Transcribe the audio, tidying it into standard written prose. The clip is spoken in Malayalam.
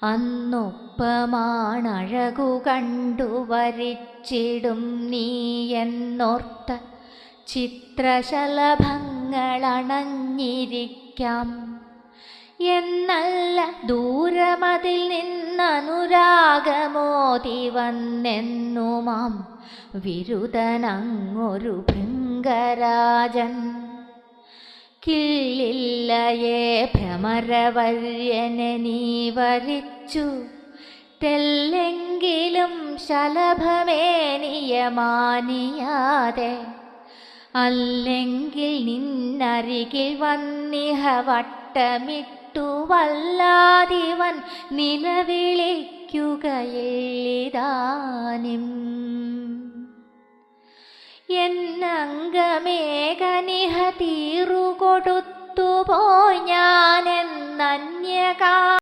അന്നൊപ്പമാണഴകു കണ്ടു വരിച്ചിടും നീ എന്നോർത്ത ചിത്രശലഭങ്ങളണഞ്ഞിരിക്കാം. എന്നല്ല ദൂരമതിൽ നിന്നനുരാഗമോതി വന്നെന്നുമാം വിരുദനങ്ങൊരു ഭൃംഗരാജൻ. കിള്ളില്ലയേ ഭ്രമരവര്യനെ നീ വരിച്ചു തെല്ലെങ്കിലും ശലഭമേനിയമാനിയാതെ. അല്ലെങ്കിൽ നിന്നരികിൽ വന്നിഹ വട്ടമിട്ടു വല്ലാതിവൻ നിലവിളിക്കുകയില്ലിതാനും. എന്നംഗമേകനിഹ തീറുകൊടുത്തുപോയി ഞാനെന്നന്യകാ